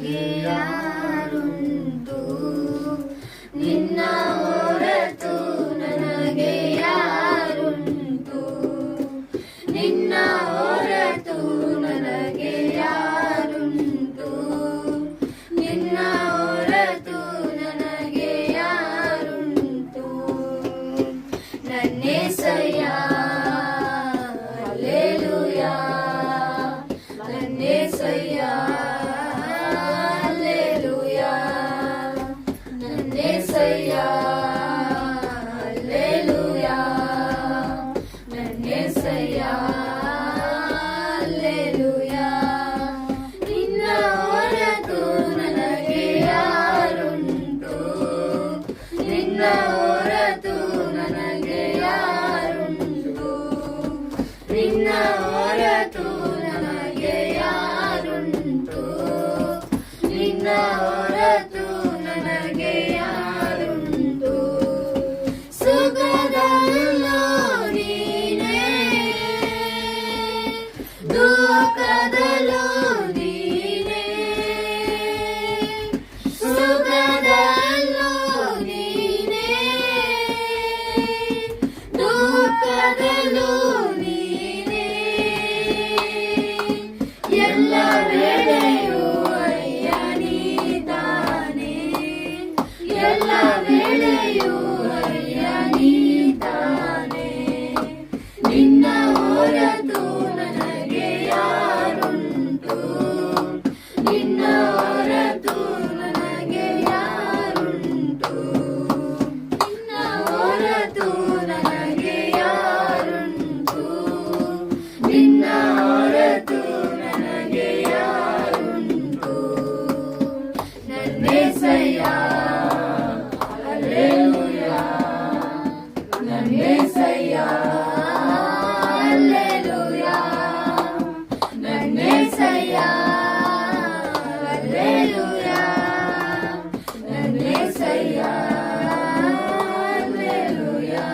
ನನಗೆ ಯಾರುಂಟು ನಿನ್ನ ಹೊರತು ನನಗೆ ಯಾರುಂಟು ನಿನ್ನ ಹೊರತು ನನಗೆ ಯಾರುಂಟು ನಿನ್ನ ಹೊರತು ನನಗೆ ಯಾರುಂಟು ನನ್ನೇಸಯ್ಯ ಹಲ್ಲೆಲೂಯಾ ನನ್ನೇಸಯ್ಯ ಹಲ್ಲೆಲೂಯಾ ನನ್ನೇಸಯ್ಯ ಹಲ್ಲೆಲೂಯಾ ನನ್ನೇಸಯ್ಯ ಹಲ್ಲೆಲೂಯಾ ನಿನ್ನ ಹೊರತು ನನಗೆ ಯಾರುಂಟು ನಿನ್ನ ಹೊರತು ನನಗೆ ಯಾರುಂಟು ನಿನ್ನ ಹೊರತು ನನಗೆ ಯಾರುಂಟು ನಿನ್ನ ಹೊರತು ನನಗೆ ಯಾರುಂಟು ಸುಖದಲ್ಲೂ ನೀನೇ ದುಃಖದಲ್ಲೂ ನೀನೇ ಸುಖದಲ್ಲೂ ನೀನೇ ದುಃಖದಲ್ಲೂ ನೀನೇ ಎಲ್ಲ ವೇಳೆಯೂ ಅಯ್ಯ ನೀತಾನೆ ಎಲ್ಲ ವೇಳೆಯೂ ಅಯ್ಯ ನೀತಾನೆ ನಿನ್ನ ಹೊರತು ನನಗೆ ಯಾರುಂಟು ನಿನ್ನ ಹೊರತು ನನಗೆ ಯಾರುಂಟು ನಿನ್ನ ಹೊರತು ನನಗೆ ಯಾರುಂಟು ನಿನ್ನ ಹೊರತು ನನಗೆ ಯಾರುಂಟು ನನ್ನೇಸಯ್ಯ ಹಲ್ಲೆಲೂಯಾ ನನ್ನೇಸಯ್ಯ ಹಲ್ಲೆಲೂಯಾ ನನ್ನೇಸಯ್ಯ ಹಲ್ಲೆಲೂಯಾ ನನ್ನೇಸಯ್ಯ ಹಲ್ಲೆಲೂಯಾ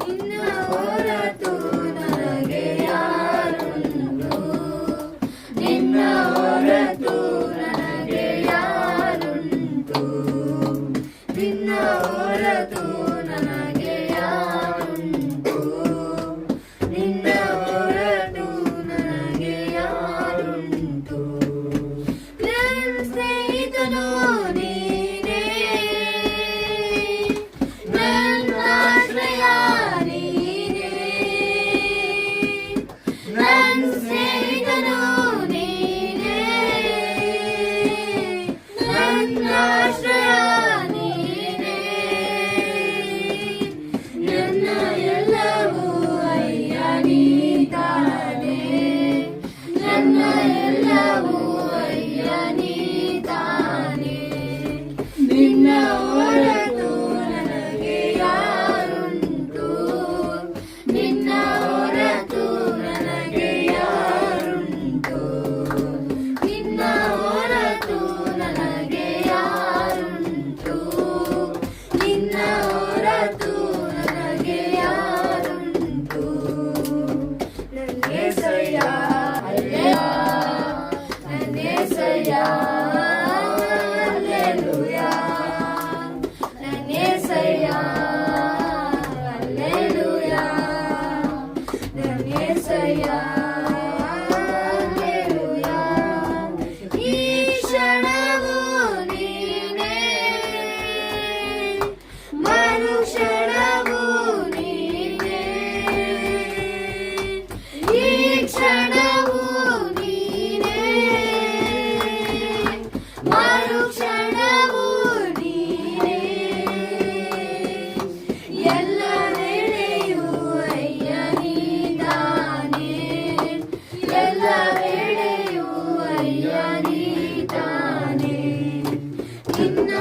ನಿನ್ನ ಹೊರತು ನನಗೆ ಯಾರುಂಟು ನಿನ್ನ ಹೊರತು ನನಗೆ ಯಾರುಂಟು ನಿನ್ನ ಹೊರತು ನನಗೆ ಯಾರುಂಟು ನಿನ್ನ ಹೊರತು ನನಗೆ ಯಾರುಂಟು ನನ್ನ ಸ್ನೇಹಿತನು ನೀನೇ ನನ್ನ ಆಶ್ರಯ ನೀನೇ ನನ್ನ ಸ್ನೇಹಿತನು ನೀನೇ ನನ್ನ ಆಶ್ರಯ ನೀನೇ ನನ್ನ ಎಲ್ಲವೂ ಅಯ್ಯ ನೀತಾನೆ ನನ್ನ ಎಲ್ಲವೂ ಅಯ್ಯ ನೀತಾನೆ ನಿನ್ನ ಹೊರತು ನನಗೆ ಯಾರುಂಟು ನಿನ್ನ ಹೊರತು ನನಗೆ ಯಾರುಂಟು ನಿನ್ನ ಹೊರತು ನನಗೆ ಯಾರುಂಟು ನಿನ್ನ ಹೊರತು ನನಗೆ ಯಾರುಂಟು ನನ್ನೇಸಯ್ಯ ಹಲ್ಲೆಲೂಯಾ ನನ್ನೇಸಯ್ಯ ಹಲ್ಲೆಲೂಯಾ ನನ್ನೇಸಯ್ಯ ಹಲ್ಲೆಲೂಯಾ ನನ್ನೇಸಯ್ಯ ಹಲ್ಲೆಲೂಯಾ ಈ ಕ್ಷಣವು ನೀನೇ ಮರುಕ್ಷಣವು ನೀನೇ ಈ ಕ್ಷಣವು ನೀನೇ ಮರುಕ್ಷಣವು ನೀನೇ ಎಲ್ಲ ವೇಳೆಯೂ ಅಯ್ಯ ನೀತಾನೆ ಎಲ್ಲ ವೇಳೆಯೂ ಅಯ್ಯ ನೀತಾನೆ ನಿನ್ನ